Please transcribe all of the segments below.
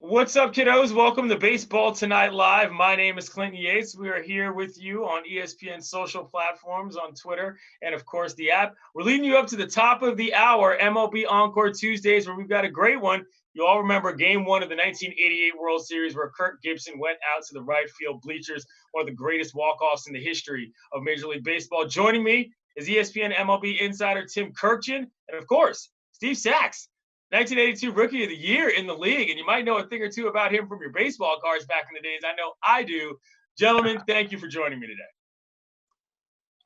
What's up, kiddos? Welcome to Baseball Tonight Live. My name is Clinton Yates. We are here with you on ESPN social platforms, on Twitter, and of course the app. We're leading you up to the top of the hour, MLB Encore Tuesdays, where we've got a great one. You all remember Game 1 of the 1988 World Series, where Kirk Gibson went out to the right field bleachers, one of the greatest walk-offs in the history of Major League Baseball. Joining me is ESPN MLB insider Tim Kurkjian, and of course, Steve Sachs, 1982 Rookie of the Year in the league, and you might know a thing or two about him from your baseball cards back in the days. I know I do. Gentlemen, thank you for joining me today.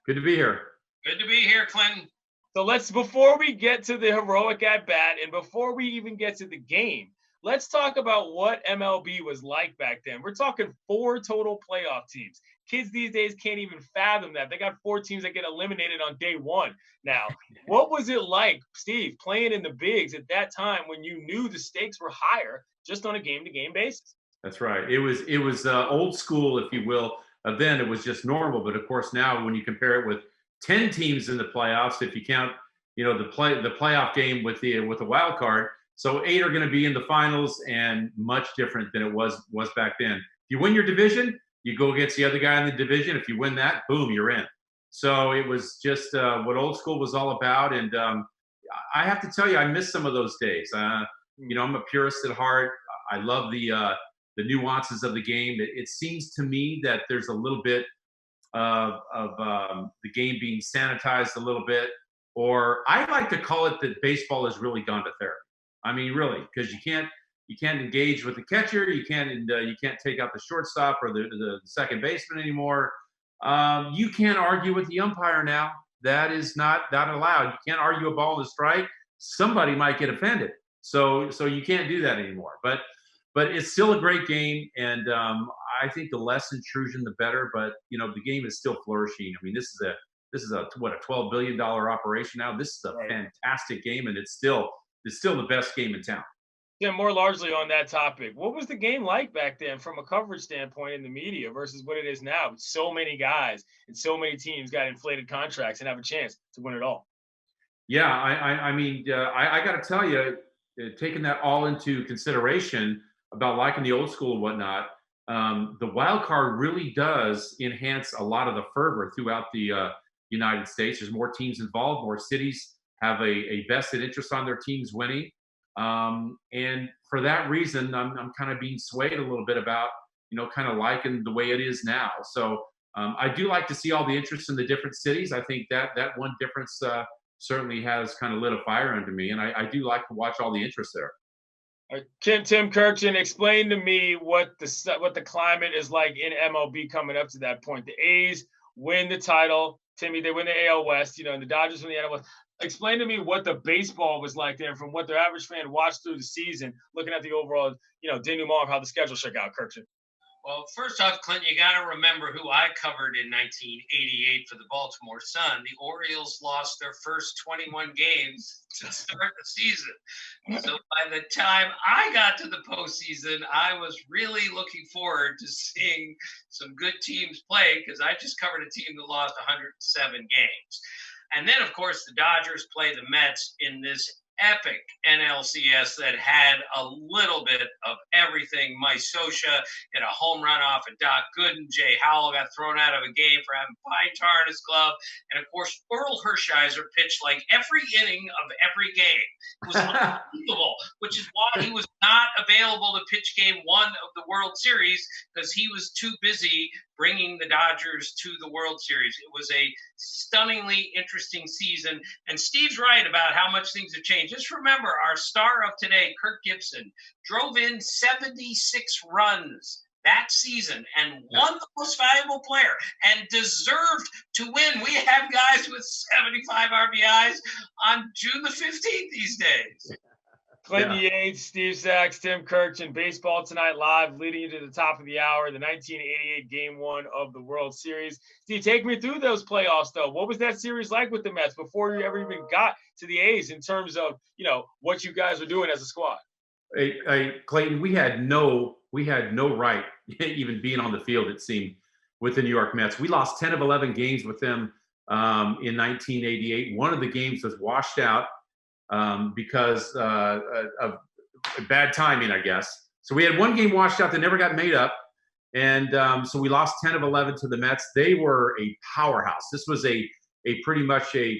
Good to be here. Good to be here, Clinton. So before we get to the heroic at-bat and before we even get to the game, let's talk about what MLB was like back then. We're talking 4 total playoff teams. Kids these days can't even fathom that. They got 4 teams that get eliminated on day 1 now. What was it like, Steve, playing in the bigs at that time when you knew the stakes were higher just on a game-to-game basis? That's right. It was old school, if you will. Then it was just normal. But, of course, now when you compare it with 10 teams in the playoffs, if you count, the playoff game with the wild card, so 8 are going to be in the finals, and much different than it was back then. If you win your division, you go against the other guy in the division. If you win that, boom, you're in. So it was just what old school was all about. And I have to tell you, I miss some of those days. I'm a purist at heart. I love the nuances of the game. It seems to me that there's a little bit of the game being sanitized a little bit, or I like to call it that baseball has really gone to therapy. I mean, really, because you can't engage with the catcher, you can't take out the shortstop or the second baseman anymore. You can't argue with the umpire now. That is not allowed. You can't argue a ball in a strike. Somebody might get offended. So you can't do that anymore. But it's still a great game, and I think the less intrusion, the better. But the game is still flourishing. I mean, this is a $12 billion operation now. This is a fantastic game, and it's still the best game in town. Yeah, more largely on that topic. What was the game like back then from a coverage standpoint in the media versus what it is now? So many guys and so many teams got inflated contracts and have a chance to win it all. Yeah, I got to tell you, taking that all into consideration about liking the old school and whatnot, the wild card really does enhance a lot of the fervor throughout the United States. There's more teams involved, more cities have a vested interest on their teams winning. And for that reason, I'm kind of being swayed a little bit about, kind of liking the way it is now. So I do like to see all the interest in the different cities. I think that one difference certainly has kind of lit a fire under me. And I do like to watch all the interest there. Tim Kurkjian, explain to me what the climate is like in MLB coming up to that point. The A's win the title. Timmy, they win the AL West, and the Dodgers win the NL West. Explain to me what the baseball was like there from what the average fan watched through the season, looking at the overall, denouement of how the schedule shook out, Kurkjian. Well, first off, Clinton, you got to remember who I covered in 1988 for the Baltimore Sun. The Orioles lost their first 21 games to start the season. So by the time I got to the postseason, I was really looking forward to seeing some good teams play because I just covered a team that lost 107 games. And then, of course, the Dodgers play the Mets in this epic NLCS that had a little bit of everything. Mike Scioscia hit a home run off of Doc Gooden. Jay Howell got thrown out of a game for having pine tar in his glove. And, of course, Earl Hershiser pitched like every inning of every game. It was unbelievable, which is why he was not available to pitch Game 1 of the World Series because he was too busy bringing the Dodgers to the World Series. It was a stunningly interesting season. And Steve's right about how much things have changed. Just remember, our star of today, Kirk Gibson, drove in 76 runs that season and won the most valuable player and deserved to win. We have guys with 75 RBIs on June the 15th these days. Clinton Yates, Steve Sachs, Tim Kurkjian, Baseball Tonight Live, leading you to the top of the hour, the 1988 Game 1 of the World Series. Steve, take me through those playoffs, though. What was that series like with the Mets before you ever even got to the A's in terms of, what you guys were doing as a squad? Hey, Clayton, we had no right even being on the field, it seemed, with the New York Mets. We lost 10 of 11 games with them in 1988. One of the games was washed out because of bad timing, I guess. So we had one game washed out that never got made up. And so we lost 10 of 11 to the Mets. They were a powerhouse. This was a pretty much the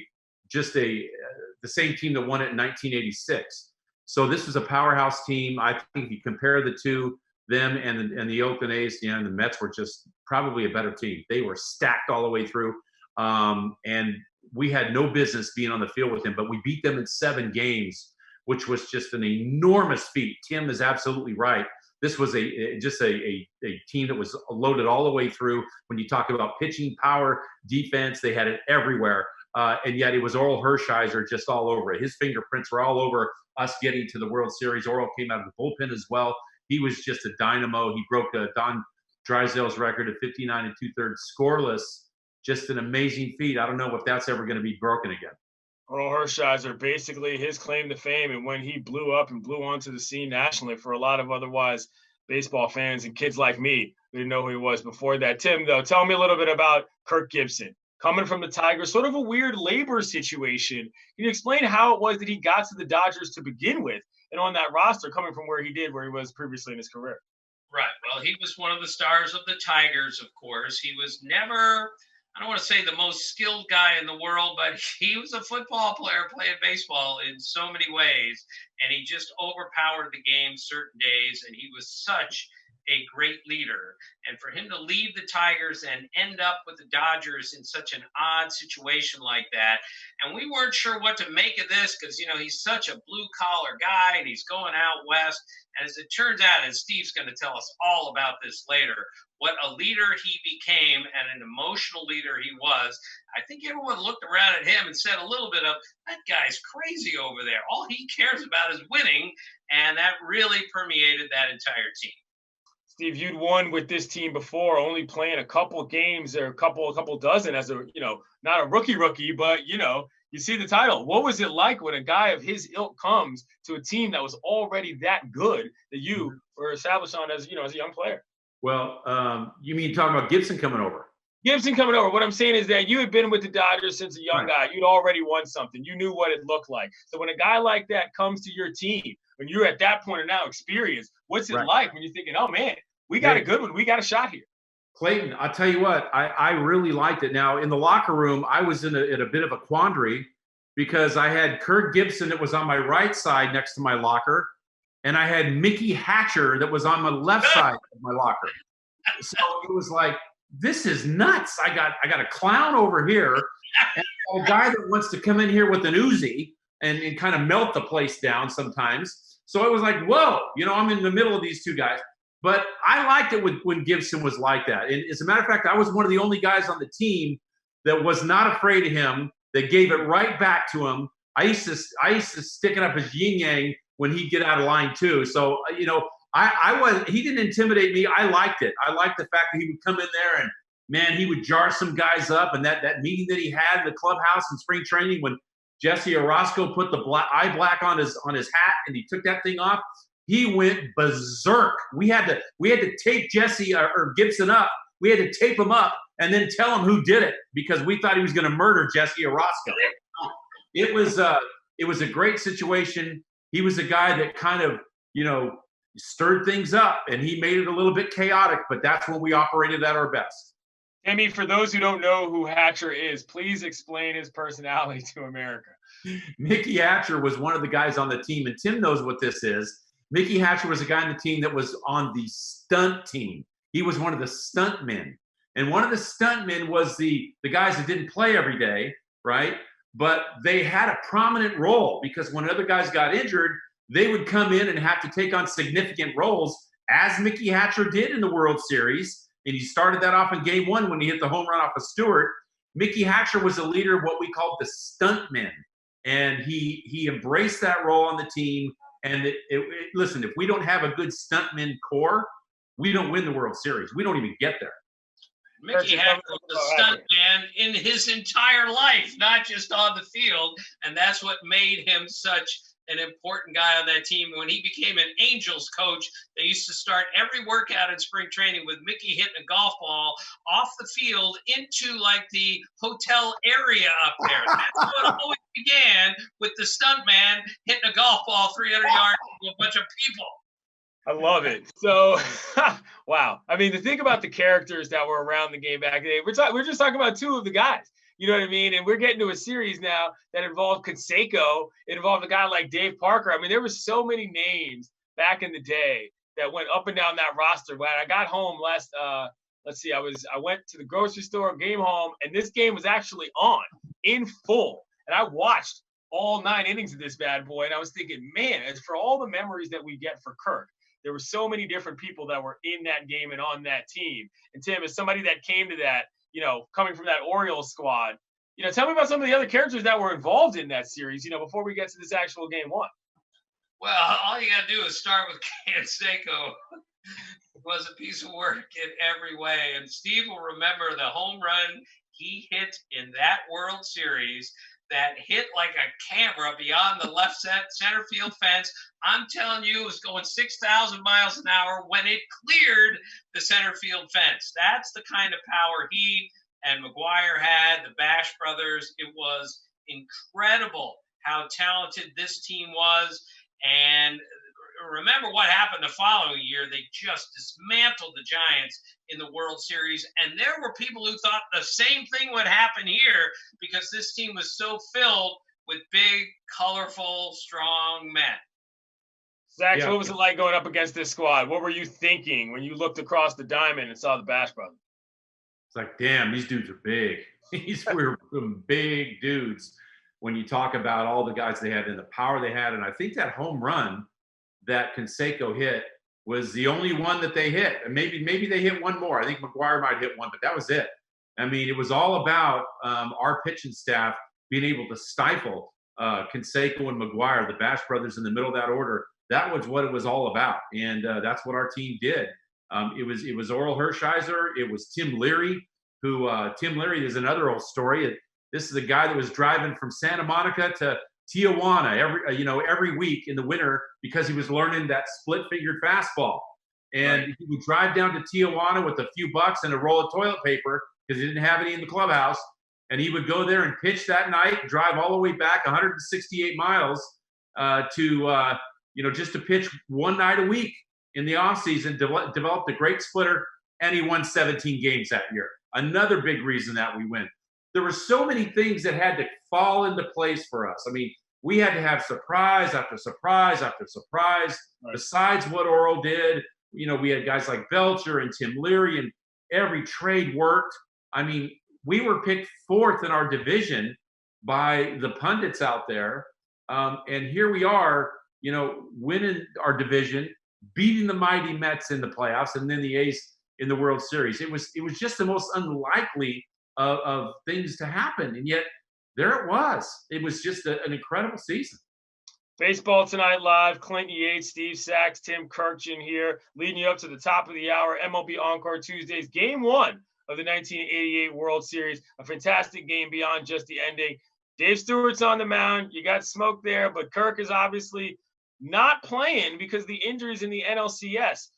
same team that won it in 1986. So this was a powerhouse team. I think if you compare the two, them and the Oakland A's, the Mets were just probably a better team. They were stacked all the way through. And we had no business being on the field with them, but we beat them in 7 games, which was just an enormous feat. Tim is absolutely right. This was a team that was loaded all the way through. When you talk about pitching, power, defense, they had it everywhere. And yet it was Oral Hershiser just all over it. His fingerprints were all over us getting to the World Series. Oral came out of the bullpen as well. He was just a dynamo. He broke Don Drysdale's record of 59 2/3 scoreless. Just an amazing feat. I don't know if that's ever going to be broken again. Oral Hershiser, basically his claim to fame, and when he blew up and blew onto the scene nationally for a lot of otherwise baseball fans and kids like me who didn't know who he was before that. Tim, though, tell me a little bit about Kirk Gibson. Coming from the Tigers, sort of a weird labor situation. Can you explain how it was that he got to the Dodgers to begin with and on that roster coming from where he was previously in his career? Right. Well, he was one of the stars of the Tigers, of course. He was never, I don't want to say the most skilled guy in the world, but he was a football player playing baseball in so many ways. And he just overpowered the game certain days. And he was such a great leader. And for him to leave the Tigers and end up with the Dodgers in such an odd situation like that. And we weren't sure what to make of this because, he's such a blue collar guy and he's going out west. And as it turns out, and Steve's going to tell us all about this later, what a leader he became and an emotional leader he was. I think everyone looked around at him and said a little bit of, that guy's crazy over there. All he cares about is winning. And that really permeated that entire team. Steve, you'd won with this team before, only playing a couple games or a couple dozen as a, not a rookie, but, you see the title. What was it like when a guy of his ilk comes to a team that was already that good that you were established on as, as a young player? Well, you mean talking about Gibson coming over? Gibson coming over. What I'm saying is that you had been with the Dodgers since a young guy. You'd already won something. You knew what it looked like. So when a guy like that comes to your team, when you're at that point of now experience, what's it like when you're thinking, oh, man, we got a good one. We got a shot here. Clayton, I'll tell you what, I really liked it. Now, in the locker room, I was in a bit of a quandary because I had Kirk Gibson that was on my right side next to my locker, and I had Mickey Hatcher that was on my left side of my locker. So it was like, this is nuts. I got a clown over here and a guy that wants to come in here with an Uzi and kind of melt the place down sometimes. So it was like, whoa, I'm in the middle of these two guys. But I liked it when Gibson was like that. And as a matter of fact, I was one of the only guys on the team that was not afraid of him, that gave it right back to him. I used to stick it up his yin yang when he'd get out of line too. So, he didn't intimidate me. I liked it. I liked the fact that he would come in there and, man, he would jar some guys up. And that meeting that he had in the clubhouse in spring training when Jesse Orozco put the eye black on his hat and he took that thing off, he went berserk. We had to tape Jesse or Gibson up. We had to tape him up and then tell him who did it because we thought he was going to murder Jesse Orozco. It was a great situation. He was a guy that kind of, stirred things up and he made it a little bit chaotic, but that's when we operated at our best. Timmy, for those who don't know who Hatcher is, please explain his personality to America. Mickey Hatcher was one of the guys on the team, and Tim knows what this is. Mickey Hatcher was a guy on the team that was on the stunt team. He was one of the stunt men. And one of the stunt men was the guys that didn't play every day, right? But they had a prominent role because when other guys got injured, they would come in and have to take on significant roles, as Mickey Hatcher did in the World Series. And he started that off in Game 1 when he hit the home run off of Stewart. Mickey Hatcher was a leader of what we called the stunt men. And he embraced that role on the team. And listen, if we don't have a good stuntman core, we don't win the World Series. We don't even get there. Mickey Hatcher was a stunt man in his entire life, not just on the field. And that's what made him such an important guy on that team. When he became an Angels coach, they used to start every workout in spring training with Mickey hitting a golf ball off the field into like the hotel area up there. That's how it always began, with the stunt man hitting a golf ball 300 yards to a bunch of people. I love it. So, wow. I mean, to think about the characters that were around the game back then, we're just talking about two of the guys. You know what I mean? And we're getting to a series now that involved Canseco. It involved a guy like Dave Parker. I mean, there were so many names back in the day that went up and down that roster. When I got home last, let's see, I went to the grocery store, came home, and this game was actually on in full, and I watched all 9 innings of this bad boy, and I was thinking, man, as for all the memories that we get for Kirk, there were so many different people that were in that game and on that team. And Tim, as somebody that came to that, coming from that Orioles squad, tell me about some of the other characters that were involved in that series, before we get to this actual game one. Well, all you got to do is start with Canseco. It was a piece of work in every way. And Steve will remember the home run he hit in that World Series that hit like a camera beyond the left center field fence. I'm telling you, it was going 6,000 miles an hour when it cleared the center field fence. That's the kind of power he and McGuire had, the Bash brothers. It was incredible how talented this team was. And remember what happened the following year. They just dismantled the Giants in the World Series. And there were people who thought the same thing would happen here because this team was so filled with big, colorful, strong men. Zach, what was it like going up against this squad? What were you thinking when you looked across the diamond and saw the Bash brothers? It's like, damn, these dudes are big. These were some big dudes when you talk about all the guys they had and the power they had. And I think that home run that Canseco hit was the only one that they hit. And maybe they hit one more. I think McGuire might hit one, but that was it. I mean, it was all about our pitching staff being able to stifle Canseco and McGuire, the Bash brothers, in the middle of that order. That was what it was all about, and that's what our team did. It was Oral Hershiser. It was Tim Leary, who Tim Leary is another old story. This is a guy that was driving from Santa Monica to Tijuana every week in the winter because he was learning that split-fingered fastball. And he would drive down to Tijuana with a few bucks and a roll of toilet paper because he didn't have any in the clubhouse. And he would go there and pitch that night, drive all the way back 168 miles just to pitch one night a week in the offseason, developed a great splitter, and he won 17 games that year. Another big reason that we win. There were so many things that had to fall into place for us. I mean, we had to have surprise after surprise after surprise. Right. Besides what Oral did, we had guys like Belcher and Tim Leary, and every trade worked. I mean, we were picked 4th in our division by the pundits out there. And here we are, winning our division, beating the mighty Mets in the playoffs, and then the A's in the World Series. It was just the most unlikely of things to happen. And yet there it was. It was just an incredible season. Baseball Tonight Live, Clinton Yates, Steve Sachs, Tim Kurkjian here, leading you up to the top of the hour, MLB Encore Tuesdays, Game 1 of the 1988 World Series. A fantastic game beyond just the ending. Dave Stewart's on the mound. You got smoke there, but Kirk is obviously not playing because the injuries in the NLCS.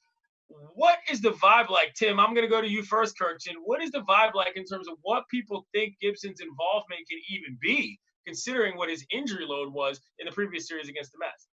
What is the vibe like, Tim? I'm going to go to you first, Kurkjian. What is the vibe like in terms of what people think Gibson's involvement can even be, considering what his injury load was in the previous series against the Mets?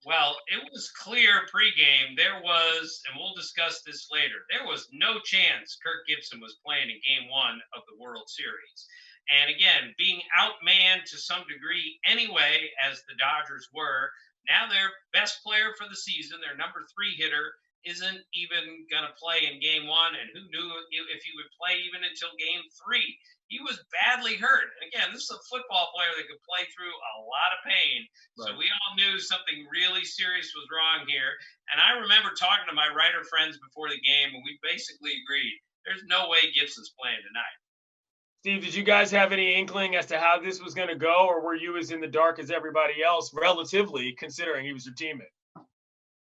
Well, it was clear pregame. There was, and we'll discuss this later, there was no chance Kirk Gibson was playing in Game 1 of the World Series. And again, being outmanned to some degree anyway, as the Dodgers were, now their best player for the season, their number 3 hitter, isn't even going to play in Game 1, and who knew if he would play even until Game 3. He was badly hurt. And again, this is a football player that could play through a lot of pain. Right. So we all knew something really serious was wrong here. And I remember talking to my writer friends before the game, and we basically agreed, there's no way Gibson's playing tonight. Steve, did you guys have any inkling as to how this was going to go, or were you as in the dark as everybody else, relatively, considering he was your teammate?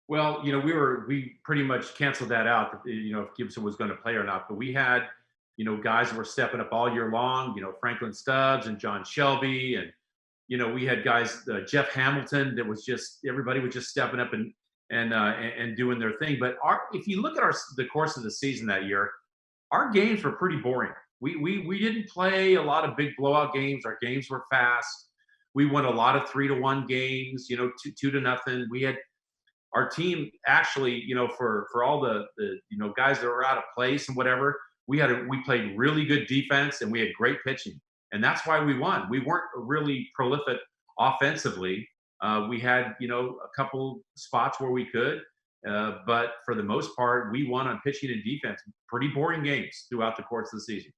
Well, we pretty much canceled that out, if Gibson was going to play or not. But we had, guys that were stepping up all year long, Franklin Stubbs and John Shelby. And, we had guys, Jeff Hamilton, that was just, everybody was just stepping up and doing their thing. But if you look at the course of the season that year, our games were pretty boring. We didn't play a lot of big blowout games. Our games were fast. We won a lot of 3-1 games, 2-0. We had our team actually, for all the guys that were out of place and whatever, we played really good defense and we had great pitching. And that's why we won. We weren't really prolific offensively. We had, a couple spots where we could, but for the most part, we won on pitching and defense. Pretty boring games throughout the course of the season.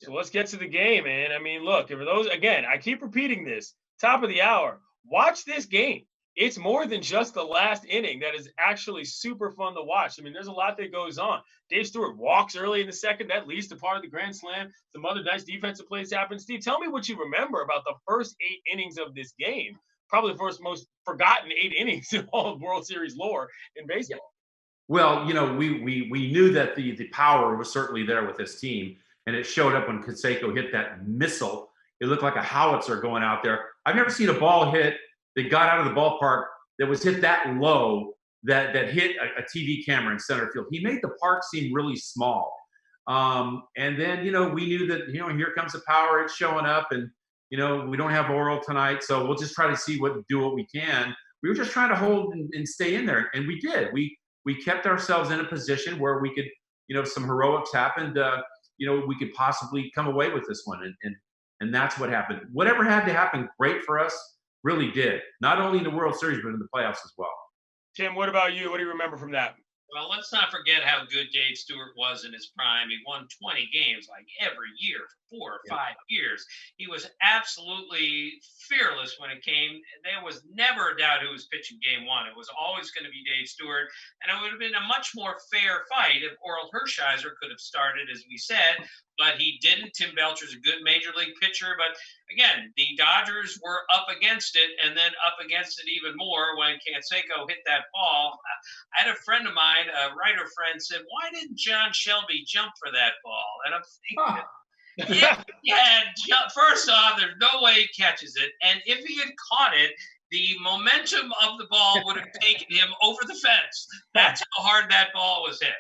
So let's get to the game, man. I mean, look, for those, again, I keep repeating this, top of the hour, watch this game. It's more than just the last inning that is actually super fun to watch. I mean, there's a lot that goes on. Dave Stewart walks early in the second. That leads to part of the grand slam. Some other nice defensive plays happen. Steve, tell me what you remember about the first 8 innings of this game. Probably the first most forgotten 8 innings in all of World Series lore in baseball. Well, we knew that the power was certainly there with this team, and it showed up when Canseco hit that missile. It looked like a howitzer going out there. I've never seen a ball hit that got out of the ballpark that was hit that low that hit a TV camera in center field. He made the park seem really small. And then, we knew that, here comes the power. It's showing up, and, we don't have Oral tonight, so we'll just try to do what we can. We were just trying to hold and stay in there, and we did. We kept ourselves in a position where we could, some heroics happened. We could possibly come away with this one, and that's what happened. Whatever had to happen, great for us. Really did. Not only in the World Series, but in the playoffs as well. Tim, what about you? What do you remember from that? Well, let's not forget how good Dave Stewart was in his prime. He won 20 games like every year for 4 or 5 years. He was absolutely fearless when it came. There was never a doubt who was pitching game one. It was always going to be Dave Stewart. And it would have been a much more fair fight if Oral Hershiser could have started, as we said, but he didn't. Tim Belcher's a good major league pitcher. But again, the Dodgers were up against it, and then up against it even more when Canseco hit that ball. I had a friend of mine, a writer friend, said, "Why didn't John Shelby jump for that ball?" And I'm thinking, first off, there's no way he catches it. And if he had caught it, the momentum of the ball would have taken him over the fence. That's how hard that ball was hit.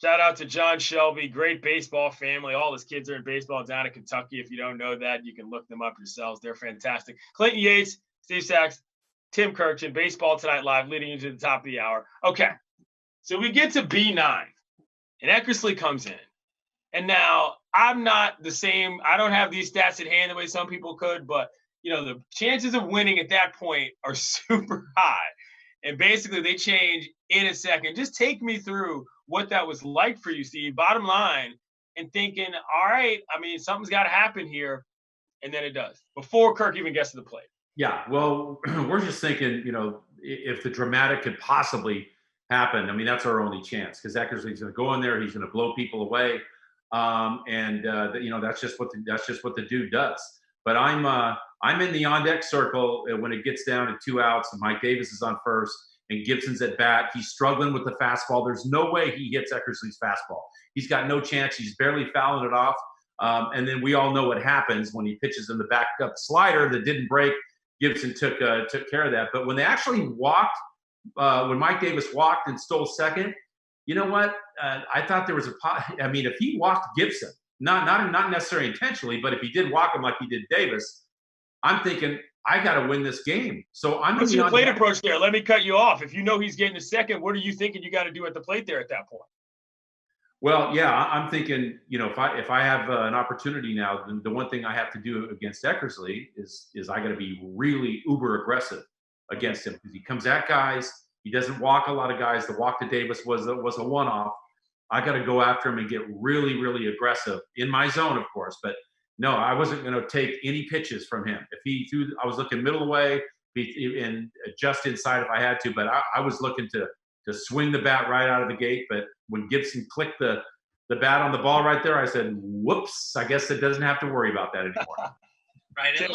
Shout out to John Shelby, great baseball family. All his kids are in baseball down in Kentucky. If you don't know that, you can look them up yourselves. They're fantastic. Clinton Yates, Steve Sachs, Tim Kurkjian, Baseball Tonight Live, leading you to the top of the hour. Okay, so we get to B9, and Eckersley comes in. And now I'm not the same. I don't have these stats at hand the way some people could, but, the chances of winning at that point are super high. And basically they change in a second. Just take me through what that was like for you, Steve, bottom line, and thinking, all right, I mean, something's got to happen here. And then it does, before Kirk even gets to the plate. Yeah, well, we're just thinking, if the dramatic could possibly happen, I mean, that's our only chance, because Eckersley's going to go in there, he's going to blow people away, that's just what the dude does. But I'm in the on deck circle when it gets down to 2 outs, and Mike Davis is on first, and Gibson's at bat. He's struggling with the fastball. There's no way he hits Eckersley's fastball. He's got no chance. He's barely fouling it off. And then we all know what happens when he pitches in the back up slider that didn't break. Gibson took care of that. But when they actually walked, when Mike Davis walked and stole second, you know what? I thought there was if he walked Gibson, not necessarily intentionally, but if he did walk him like he did Davis, I'm thinking, I got to win this game. So I'm. What's your plate approach there? Let me cut you off. If you know he's getting a second, what are you thinking you got to do at the plate there at that point? Well, yeah, I'm thinking, if I have an opportunity now, then the one thing I have to do against Eckersley is I got to be really uber aggressive against him, because he comes at guys. He doesn't walk a lot of guys. The walk to Davis was a one-off. I got to go after him and get really, really aggressive in my zone, of course, but. No, I wasn't going to take any pitches from him. If he threw, I was looking middle away and just inside if I had to. But I was looking to swing the bat right out of the gate. But when Gibson clicked the bat on the ball right there, I said, "Whoops! I guess it doesn't have to worry about that anymore." Right, and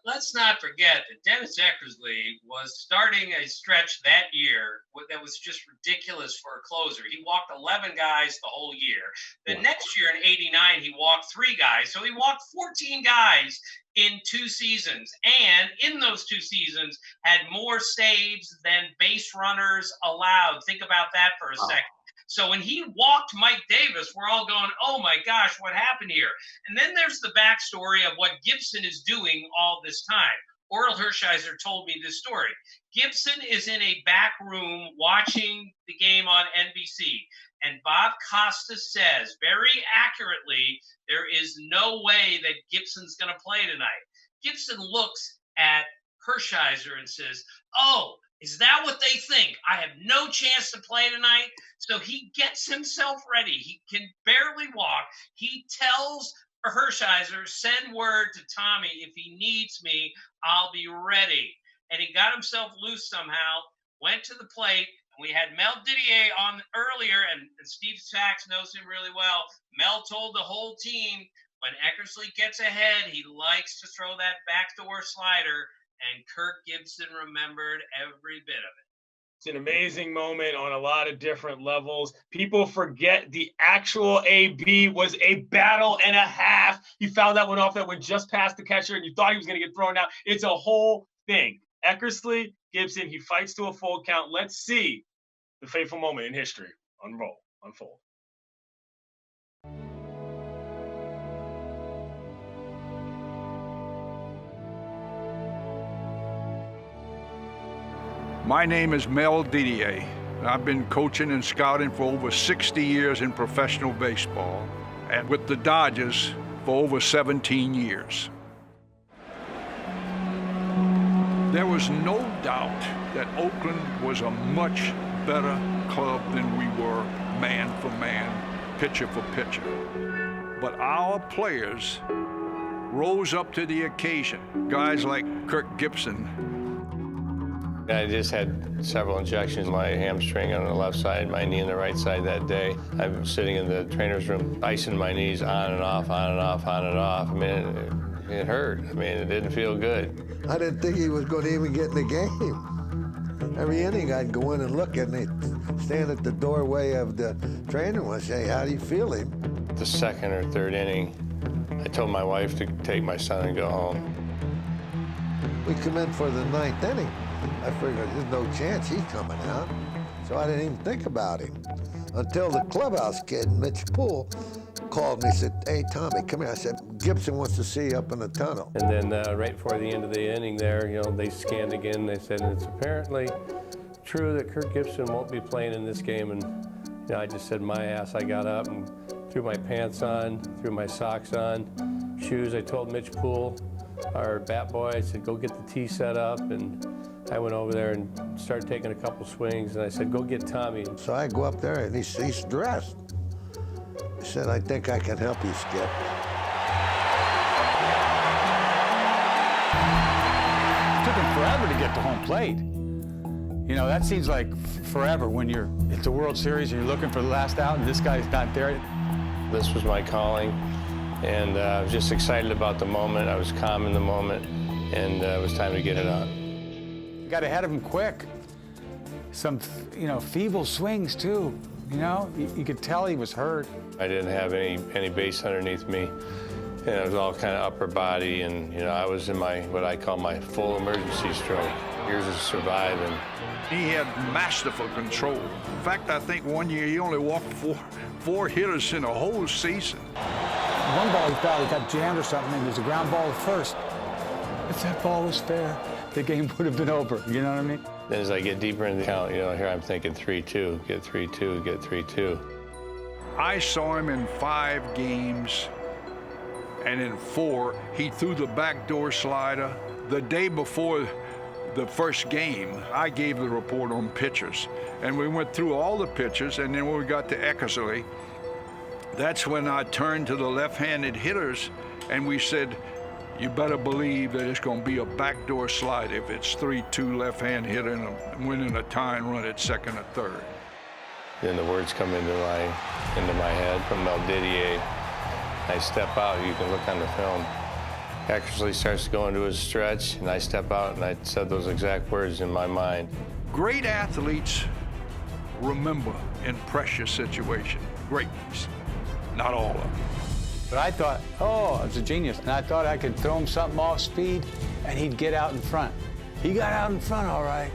let's not forget that Dennis Eckersley was starting a stretch that year that was just ridiculous for a closer. He walked 11 guys the whole year. The next year in '89, he walked 3 guys. So he walked 14 guys in 2 seasons. And in those 2 seasons, had more saves than base runners allowed. Think about that for a second. So when he walked Mike Davis, we're all going, oh my gosh, what happened here? And then there's the backstory of what Gibson is doing all this time. Oral Hershiser told me this story. Gibson is in a back room watching the game on NBC, and Bob Costas says very accurately, there is no way that Gibson's going to play tonight. Gibson looks at Hershiser and says, "Oh, is that what they think? I have no chance to play tonight." So he gets himself ready. He can barely walk. He tells Hershiser, "Send word to Tommy if he needs me, I'll be ready." And he got himself loose somehow, went to the plate. We had Mel Didier on earlier, and Steve Sachs knows him really well. Mel told the whole team, when Eckersley gets ahead, he likes to throw that backdoor slider, and Kirk Gibson remembered every bit of it. It's an amazing moment on a lot of different levels. People forget the actual AB was a battle and a half. He fouled that one off that went just past the catcher, and you thought he was going to get thrown out. It's a whole thing. Eckersley, Gibson, he fights to a full count. Let's see the fateful moment in history unfold. My name is Mel Didier. I've been coaching and scouting for over 60 years in professional baseball, and with the Dodgers for over 17 years. There was no doubt that Oakland was a much better club than we were man for man, pitcher for pitcher. But our players rose up to the occasion. Guys like Kirk Gibson. I just had several injections, my hamstring on the left side, my knee on the right side that day. I was sitting in the trainer's room, icing my knees on and off, on and off, on and off. I mean, it hurt. I mean, it didn't feel good. I didn't think he was going to even get in the game. Every inning, I'd go in and look, and they'd stand at the doorway of the training room and say, "How do you feel him?" The second or third inning, I told my wife to take my son and go home. We come in for the ninth inning. I figured there's no chance he's coming out, so I didn't even think about him. Until the clubhouse kid, Mitch Poole, called me and said, "Hey, Tommy, come here." I said, "Gibson wants to see you up in the tunnel." And then right before the end of the inning there, you know, they scanned again. They said, "It's apparently true that Kirk Gibson won't be playing in this game." And you know, I just said, my ass, I got up and threw my pants on, threw my socks on, shoes. I told Mitch Poole, our bat boy, I said, "Go get the tee set up." And I went over there and started taking a couple swings, and I said, "Go get Tommy." So I go up there, and he's dressed. He said, "I think I can help you, Skip." It took him forever to get to home plate. You know, that seems like forever when you're at the World Series and you're looking for the last out, and this guy's not there. This was my calling, and I was just excited about the moment. I was calm in the moment, and it was time to get it on. Got ahead of him quick. Some, you know, feeble swings too. You know, you could tell he was hurt. I didn't have any base underneath me, and it was all kind of upper body, and you know, I was in my what I call my full emergency stroke. Years of surviving. He had masterful control. In fact, I think one year he only walked four hitters in a whole season. One ball he thought he got jammed or something, and there's a ground ball at first. If that ball was fair, the game would have been over, you know what I mean? Then as I get deeper in the count, you know, here I'm thinking 3-2, get 3-2, get 3-2. I saw him in 5 games, and in 4, he threw the backdoor slider. The day before the first game, I gave the report on pitchers, and we went through all the pitchers, and then when we got to Eckersley, that's when I turned to the left-handed hitters, and we said, "You better believe that it's going to be a backdoor slide if it's 3-2 left-hand hitter and winning a tying run at second or third." Then the words come into my head from Mel Didier. I step out, you can look on the film. Eckersley starts to go into his stretch, and I step out, and I said those exact words in my mind. Great athletes remember in pressure situations. Great ones. Not all of them. But I thought, oh, I was a genius. And I thought I could throw him something off speed, and he'd get out in front. He got out in front all right.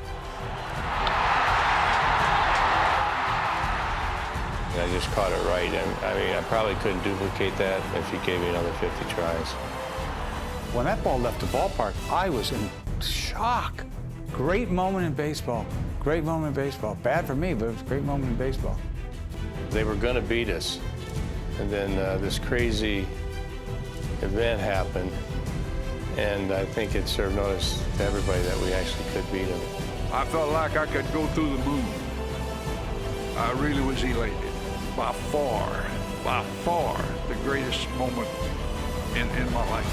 And I just caught it right. I mean, I probably couldn't duplicate that if he gave me another 50 tries. When that ball left the ballpark, I was in shock. Great moment in baseball. Great moment in baseball. Bad for me, but it was a great moment in baseball. They were going to beat us, and then this crazy event happened, and I think it served notice to everybody that we actually could beat them. I felt like I could go through the moon. I really was elated. By far, the greatest moment in my life.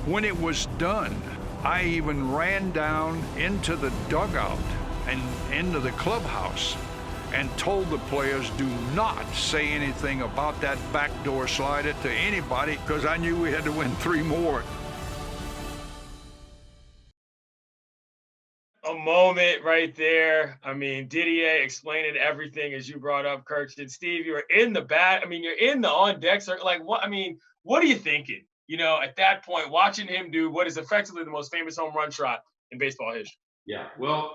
When it was done, I even ran down into the dugout and into the clubhouse and told the players, do not say anything about that backdoor slider to anybody, because I knew we had to win 3 more. A moment right there. I mean, Didier explaining everything as you brought up, Kurkjian. Steve, you were in the bat. I mean, you're in the on-deck circle. Like, what? I mean, what are you thinking? You know, at that point, watching him do what is effectively the most famous home run shot in baseball history. Yeah, well,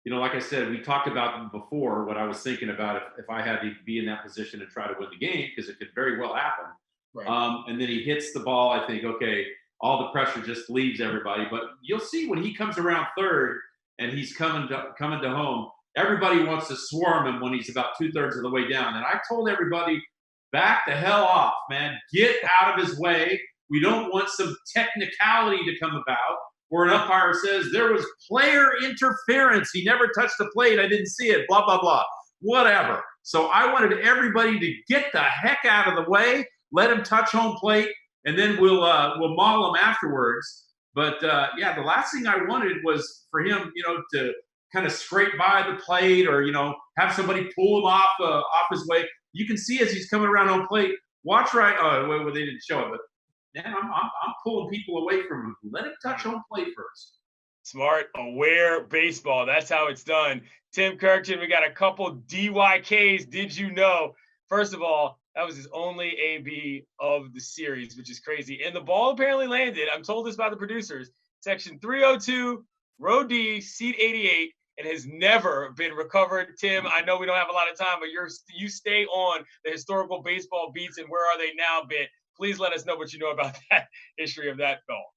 you know, like I said, we talked about before what I was thinking about if I had to be in that position and try to win the game, because it could very well happen. Right. And then he hits the ball. I think, okay, all the pressure just leaves everybody. But you'll see when he comes around third and he's coming to home, everybody wants to swarm him when he's about 2/3 of the way down. And I told everybody, back the hell off, man. Get out of his way. We don't want some technicality to come about where an umpire says there was player interference. He never touched the plate. I didn't see it. Blah, blah, blah. Whatever. So I wanted everybody to get the heck out of the way, let him touch home plate, and then we'll maul him afterwards. But, yeah, the last thing I wanted was for him, you know, to kind of scrape by the plate or, you know, have somebody pull him off his way. You can see as he's coming around home plate, watch right. Oh, well, they didn't show it, but man, I'm pulling people away from him. Let him touch home plate first. Smart, aware baseball. That's how it's done. Tim Kurkjian, we got a couple DYKs. Did you know? First of all, that was his only AB of the series, which is crazy. And the ball apparently landed. I'm told this by the producers. Section 302, row D, seat 88, and has never been recovered. Tim, I know we don't have a lot of time, but you stay on the historical baseball beats and where are they now bit. Please let us know what you know about that history of that ball.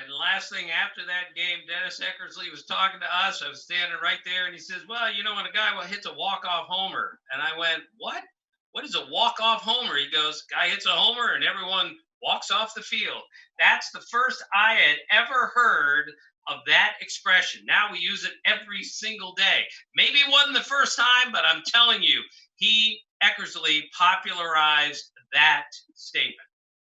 And the last thing after that game, Dennis Eckersley was talking to us. I was standing right there, and he says, well, you know, when a guy hits a walk-off homer. And I went, what? What is a walk-off homer? He goes, guy hits a homer, and everyone walks off the field. That's the first I had ever heard of that expression. Now we use it every single day. Maybe it wasn't the first time, but I'm telling you, Eckersley popularized that statement.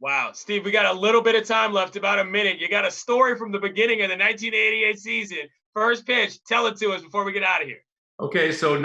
Wow. Steve, we got a little bit of time left, about a minute. You got a story from the beginning of the 1988 season. First pitch, tell it to us before we get out of here. Okay, so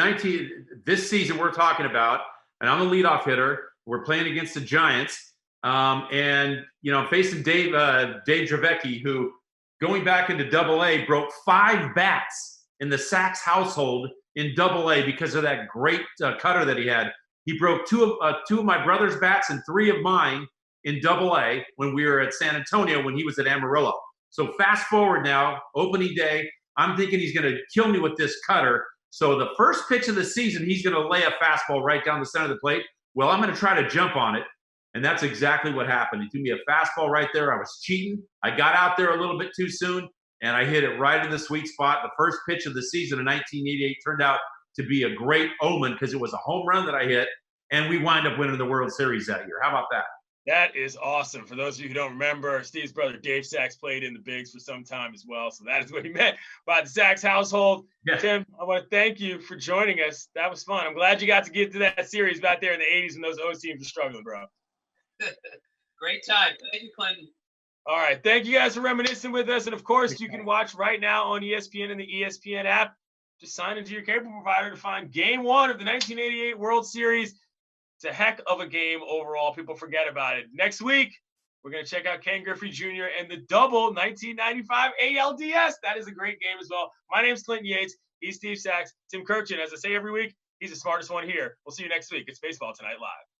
this season we're talking about, and I'm a leadoff hitter. We're playing against the Giants. And, you know, facing Dave Dravecki, who going back into Double-A broke 5 bats in the Sachs household in Double-A because of that great cutter that he had. He broke two of my brother's bats and 3 of mine in Double-A when we were at San Antonio when he was at Amarillo. So fast forward now, opening day, I'm thinking he's going to kill me with this cutter. So the first pitch of the season, he's going to lay a fastball right down the center of the plate. Well, I'm going to try to jump on it. And that's exactly what happened. He threw me a fastball right there. I was cheating. I got out there a little bit too soon, and I hit it right in the sweet spot. The first pitch of the season in 1988 turned out to be a great omen because it was a home run that I hit, and we wind up winning the World Series that year. How about that? That is awesome. For those of you who don't remember, Steve's brother Dave Sachs played in the bigs for some time as well. So that is what he meant by the Sachs household. Yeah. Tim, I want to thank you for joining us. That was fun. I'm glad you got to get to that series back there in the 80s when those O's teams were struggling, bro. Great time. Thank you, Clinton. All right. Thank you guys for reminiscing with us. And, of course, you can watch right now on ESPN and the ESPN app. Just sign into your cable provider to find Game 1 of the 1988 World Series. It's a heck of a game overall. People forget about it. Next week, we're going to check out Ken Griffey Jr. and the double 1995 ALDS. That is a great game as well. My name's Clinton Yates. He's Steve Sachs. Tim Kurkjian, as I say every week, he's the smartest one here. We'll see you next week. It's Baseball Tonight Live.